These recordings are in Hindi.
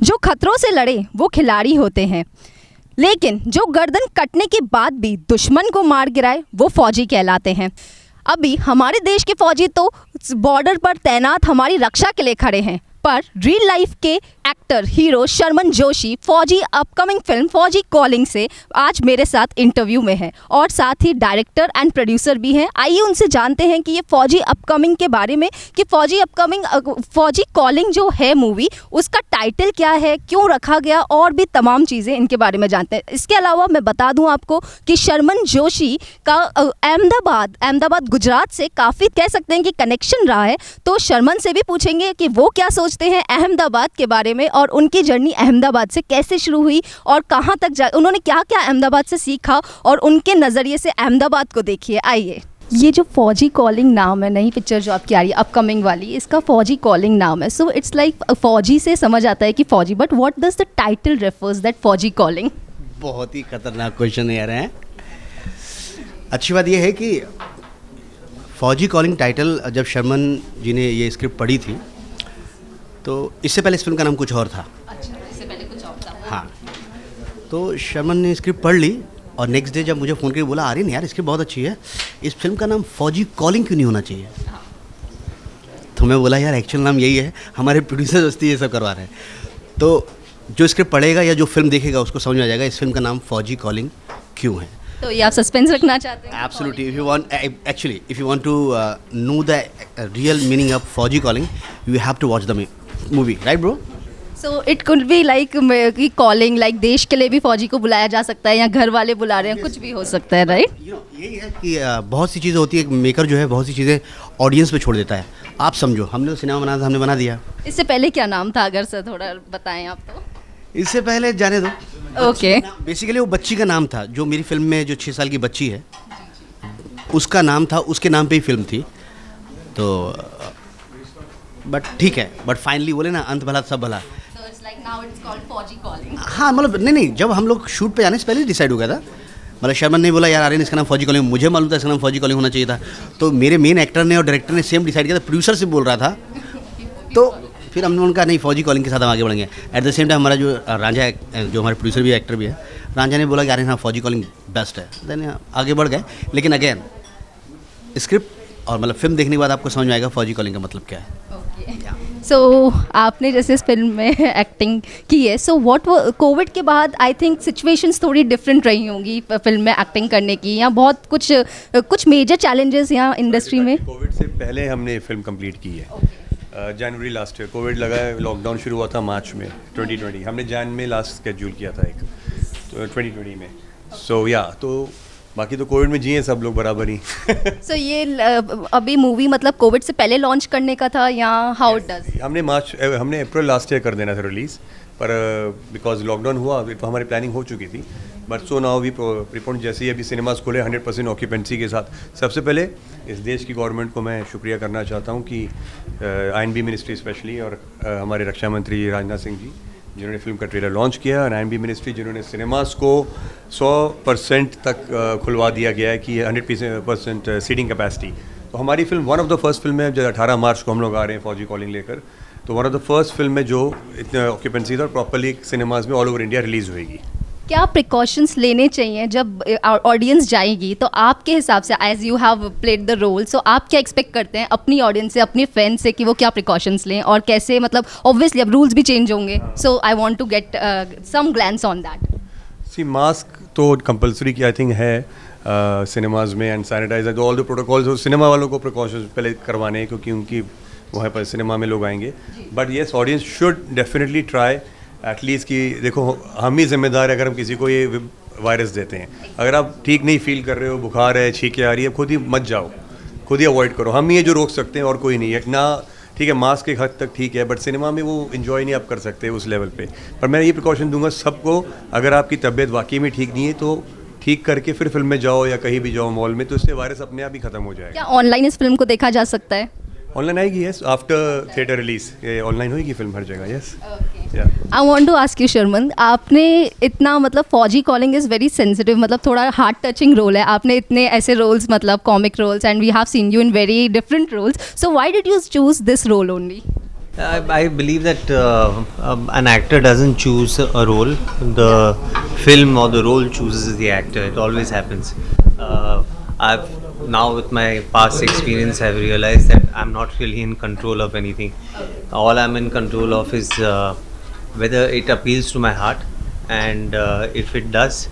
जो खतरों से लड़े वो खिलाड़ी होते हैं, लेकिन जो गर्दन कटने के बाद भी दुश्मन को मार गिराए वो फौजी कहलाते हैं। अभी हमारे देश के फौजी तो बॉर्डर पर तैनात हमारी रक्षा के लिए खड़े हैं, पर रियल लाइफ के एक्टर हीरो शर्मन जोशी फौजी अपकमिंग फिल्म फौजी कॉलिंग से आज मेरे साथ इंटरव्यू में है और साथ ही डायरेक्टर एंड प्रोड्यूसर भी हैं। आइए उनसे जानते हैं कि ये फौजी अपकमिंग के बारे में, कि फौजी कॉलिंग जो है मूवी, उसका टाइटल क्या है, क्यों रखा गया, और भी तमाम चीज़ें इनके बारे में जानते हैं। इसके अलावा मैं बता दूं आपको कि शर्मन जोशी का अहमदाबाद गुजरात से काफ़ी कह सकते हैं कि कनेक्शन रहा है, तो शर्मन से भी पूछेंगे कि वो क्या सोचते हैं अहमदाबाद के बारे में और उनकी जर्नी अहमदाबाद से कैसे शुरू हुई और कहाँ तक उन्होंने क्या क्या अहमदाबाद से सीखा और उनके नज़रिए से अहमदाबाद को देखिए। आइए, ये जो फौजी कॉलिंग नाम है, नई पिक्चर जो आपकी आ रही है अपकमिंग वाली, इसका फौजी कॉलिंग नाम है। सो इट्स लाइक फौजी से समझ आता है कि फौजी, but what does the title refers that फौजी कॉलिंग? बहुत ही खतरनाक क्वेश्चन आ रहे हैं। अच्छी बात यह है कि फौजी कॉलिंग टाइटल जब शर्मन जी ने ये स्क्रिप्ट पढ़ी थी तो इससे पहले इस फिल्म का नाम कुछ और था। अच्छा, इससे पहले कुछ और था। हाँ, तो शर्मन ने स्क्रिप्ट पढ़ ली और नेक्स्ट डे जब मुझे फ़ोन करके बोला, आर्यन यार स्क्रिप्ट बहुत अच्छी है, इस फिल्म का नाम फौजी कॉलिंग क्यों नहीं होना चाहिए? तो मैं बोला यार एक्चुअल नाम यही है, हमारे प्रोड्यूसर दोस्ती ये सब करवा रहे हैं। तो जो स्क्रिप्ट पढ़ेगा या जो फिल्म देखेगा उसको समझ में आ जाएगा इस फिल्म का नाम फौजी कॉलिंग क्यों है। तो ये आप सस्पेंस रखना चाहते हैं? Absolutely. If you want to know the real meaning of Fauji calling, you have to watch the movie, right, bro? So it could be like कि calling, like देश के लिए भी फौजी को बुलाया जा सकता है या घर वाले बुला रहे हैं, कुछ भी हो सकता है, राइट? यही है कि बहुत सी चीज़ें होती है, मेकर जो है बहुत सी चीज़ें ऑडियंस पे छोड़ देता है। आप समझो, हमने तो सिनेमा बनाया था, हमने बना दिया। इससे पहले क्या नाम था, अगर सर थोड़ा बताएं आप तो? इससे पहले जाने दो। ओके। बेसिकली वो बच्ची का नाम था, जो मेरी फिल्म में जो 6 साल की बच्ची है उसका नाम था, उसके नाम पे ही फिल्म थी। तो बट ठीक है, बट फाइनली बोले ना, अंत भला सब भला। हाँ, मतलब नहीं, जब हम लोग शूट पे जाने से पहले डिसाइड हो गया था। मतलब शर्मन ने बोला यार आर्यन इसका नाम फौजी कॉलिंग, मुझे मालूम था इसका नाम फौजी कॉलिंग होना चाहिए था। तो मेरे मेन एक्टर ने और डायरेक्टर ने सेम डिसाइड किया था, प्रोड्यूसर से बोल रहा था। तो फिर हमने उनका नहीं, फौजी कॉलिंग के साथ हम आगे बढ़ेंगे। एट द सेम टाइम हमारा जो रांझा है, जो हमारे प्रोड्यूसर भी एक्टर भी है, रांझा ने बोला कि अरे हाँ फौजी कॉलिंग बेस्ट है। देन आगे बढ़ गए, लेकिन अगेन स्क्रिप्ट और मतलब फिल्म देखने के बाद आपको समझ में आएगा फौजी कॉलिंग का मतलब क्या है। सो आपने जैसे इस फिल्म में एक्टिंग की है, सो व्हाट कोविड के बाद आई थिंक सिचुएशंस थोड़ी डिफरेंट रही होंगी फिल्म में एक्टिंग करने की, या बहुत कुछ मेजर चैलेंजेस यहाँ इंडस्ट्री में? कोविड से पहले हमने फिल्म कंप्लीट की है। जनवरी लास्ट ईयर कोविड लगा है, लॉकडाउन शुरू हुआ था मार्च में 2020, हमने जैन में लास्ट स्केड्यूल किया था एक, तो 2020 में। सो या तो बाकी तो कोविड में जिए सब लोग बराबर ही। सो ये अभी मूवी मतलब कोविड से पहले लॉन्च करने का था या हाउ इट डज? हमने अप्रैल लास्ट ईयर कर देना था रिलीज़, पर बिकॉज लॉकडाउन हुआ तो हमारी प्लानिंग हो चुकी थी। But so now we report जैसे ही अभी सिनेमास खुले 100% ऑक्यूपेंसी के साथ। सबसे पहले इस देश की गवर्नमेंट को मैं शुक्रिया करना चाहता हूँ कि INB मिनिस्ट्री स्पेशली और हमारे रक्षा मंत्री राजनाथ सिंह जी जिन्होंने फिल्म का ट्रेलर लॉन्च किया, और INB मिनिस्ट्री जिन्होंने सिनेमास को 100% तक खुलवा दिया गया है कि 100% सीटिंग कैपेसिटी। तो हमारी film one of the first film है, जब 18 मार्च को हम लोग आ रहे हैं फौजी कॉलिंग लेकर, तो one of the first film है जो इतने ऑक्यूपेंसी था और प्रॉपरली सिनेमाज में ऑल ओवर इंडिया रिलीज़ होएगी। क्या प्रिकॉशंस लेने चाहिए जब ऑडियंस जाएगी? तो आपके हिसाब से, as you have played the role, so आप क्या एक्सपेक्ट करते हैं अपनी ऑडियंस से, अपने फैंस से, कि वो क्या प्रिकॉशंस लें और कैसे? मतलब ऑब्वियसली अब रूल्स भी चेंज होंगे, so I want to get some glance on that. See mask तो कंपलसरी की आई थिंक है सिनेमाज में, एंड सैनिटाइजर, तो ऑल द प्रोटोकॉल्स सिनेमा वालों को प्रिकॉशंस पहले करवाने हैं क्योंकि उनकी वहाँ पर सिनेमा में लोग आएंगे। But yes, audience should definitely try at least कि देखो हम ही जिम्मेदार है अगर हम किसी को ये वायरस देते हैं। अगर आप ठीक नहीं फील कर रहे हो, बुखार है, छींकें आ रही है, खुद ही मत जाओ, खुद ही अवॉइड करो। हम ही ये जो रोक सकते हैं और कोई नहीं है ना। ठीक है, मास्क एक हद तक ठीक है, बट सिनेमा में वो इन्जॉय नहीं आप कर सकते उस लेवल पे। पर मैं ये प्रिकॉशन दूंगा सबको, अगर आपकी तबीयत वाकई में ठीक नहीं है तो ठीक करके फिर फिल्म में जाओ या कहीं भी जाओ मॉल में, तो इससे वायरस अपने आप ही खत्म हो जाएगा। क्या ऑनलाइन इस फिल्म को देखा जा सकता है? ऑनलाइन आएगी, यस, आफ्टर थिएटर रिलीज ये ऑनलाइन होगी फिल्म हर जगह, yes. I want to ask you Sharman, आपने इतना मतलब फौजी कॉलिंग इज़ वेरी सेंसिटिव, मतलब थोड़ा हार्ट टचिंग रोल है, आपने इतने ऐसे रोल्स मतलब comic roles, and we have seen you in very different roles, so why did you choose this role only? I believe that an actor doesn't choose a role. The film or the role chooses the actor. It always happens. I've now, with my past experience, I've realized that I'm not really in control of anything. All I'm in control of is whether it appeals to my heart, and if it does,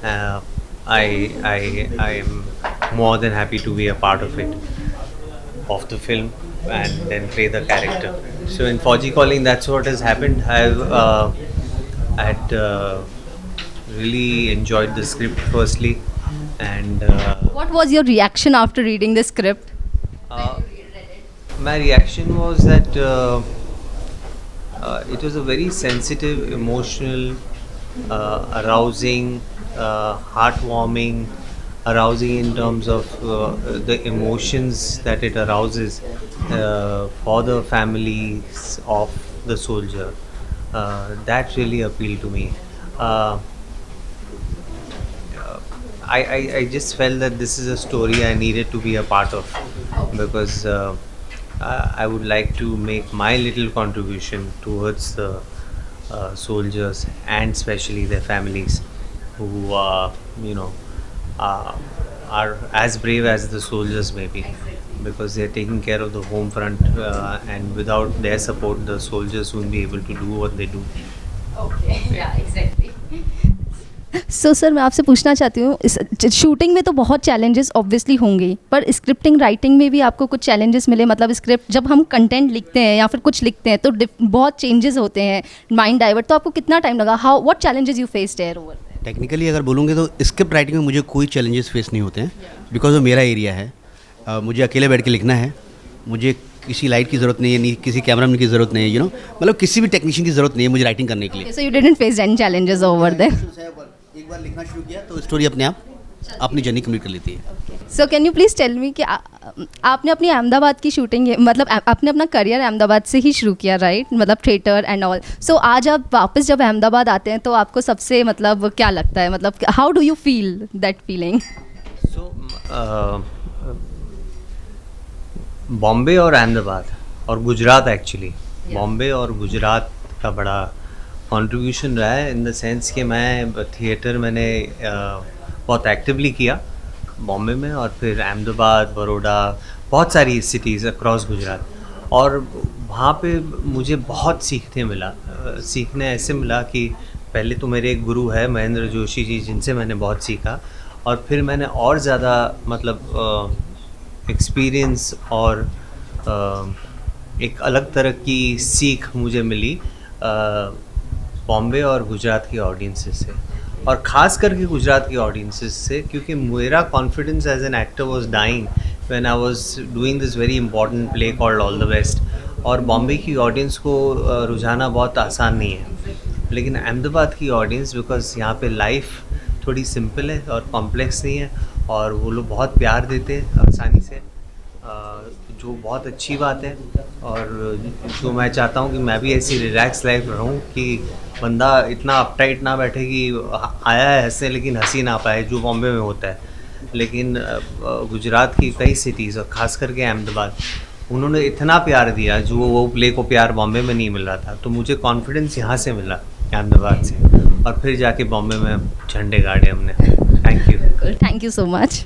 I am more than happy to be a part of it, of the film, and then play the character. So in Fauji Calling, that's what has happened. I've had really enjoyed the script firstly, and What was your reaction after reading the script? my reaction was that it was a very sensitive, emotional, arousing, heartwarming, arousing in terms of the emotions that it arouses for the families of the soldier. That really appealed to me. I just felt that this is a story I needed to be a part of, because I would like to make my little contribution towards the soldiers, and especially their families, who are as brave as the soldiers may be, because they are taking care of the home front, and without their support, the soldiers won't be able to do what they do. So sir मैं आपसे पूछना चाहती हूँ, इस शूटिंग में तो बहुत चैलेंजेस ऑब्वियसली होंगे, पर स्क्रिप्टिंग राइटिंग में भी आपको कुछ चैलेंजेस मिले? मतलब स्क्रिप्ट जब हम कंटेंट लिखते हैं या फिर कुछ लिखते हैं तो बहुत चेंजेस होते हैं, माइंड डाइवर्ट, तो आपको कितना टाइम लगा? How what challenges you faced there over? Technically अगर बोलूँगे तो स्क्रिप्ट राइटिंग में मुझे कोई चैलेंजेस फेस नहीं होते हैं, बिकॉज वो मेरा एरिया है. मुझे अकेले बैठ के लिखना है, मुझे किसी लाइट की ज़रूरत नहीं है, नहीं किसी कैमरामैन की ज़रूरत नहीं है, मतलब किसी भी टेक्नीशियन की ज़रूरत नहीं है मुझे राइटिंग करने के लिए. So you didn't face any challenges over there? एक बार लिखना शुरू किया तो स्टोरी अपने आप अपनी जर्नी कंप्लीट कर लेती है. So can you please tell me कि आपने अपनी अहमदाबाद की शूटिंग, मतलब आपने अपना करियर अहमदाबाद से ही शुरू किया, राइट? मतलब थिएटर एंड ऑल. सो आज आप वापस जब अहमदाबाद आते हैं तो आपको सबसे मतलब क्या लगता है, मतलब how do you feel that feeling? So Bombay और अहमदाबाद और गुजरात, एक्चुअली बॉम्बे और गुजरात का बड़ा कंट्रीब्यूशन रहा है, इन द सेंस कि मैं थिएटर मैंने बहुत एक्टिवली किया बॉम्बे में, और फिर अहमदाबाद, बड़ौदा, बहुत सारी सिटीज़ अक्रॉस गुजरात, और वहाँ पे मुझे बहुत सीखने मिला. सीखने ऐसे मिला कि पहले तो मेरे एक गुरु है महेंद्र जोशी जी, जिनसे मैंने बहुत सीखा, और फिर मैंने और ज़्यादा मतलब एक्सपीरियंस और एक अलग तरह की सीख मुझे मिली बॉम्बे और गुजरात की ऑडियंसेस से, और ख़ास करके गुजरात की ऑडियंसेस से, क्योंकि मेरा confidence as an actor was dying when I was doing this very important play called All the Best. और बॉम्बे की ऑडियंस को रुझाना बहुत आसान नहीं है, लेकिन अहमदाबाद की ऑडियंस, बिकॉज यहाँ पे लाइफ थोड़ी सिंपल है और कॉम्प्लेक्स नहीं है, और वो लोग बहुत प्यार देते हैं आसानी से, जो बहुत अच्छी बात है. और जो मैं चाहता हूँ कि मैं भी ऐसी रिलैक्स लाइफ रहूँ कि बंदा इतना अपटाइट ना बैठे कि आया है हंसने लेकिन हंसी ना पाए, जो बॉम्बे में होता है. लेकिन गुजरात की कई सिटीज़ और ख़ास करके अहमदाबाद, उन्होंने इतना प्यार दिया जो वो प्ले को प्यार बॉम्बे में नहीं मिल रहा था. तो मुझे कॉन्फिडेंस यहाँ से मिला, अहमदाबाद से, और फिर जाके बॉम्बे में झंडे गाड़े हमने. Thank you. Thank you so much.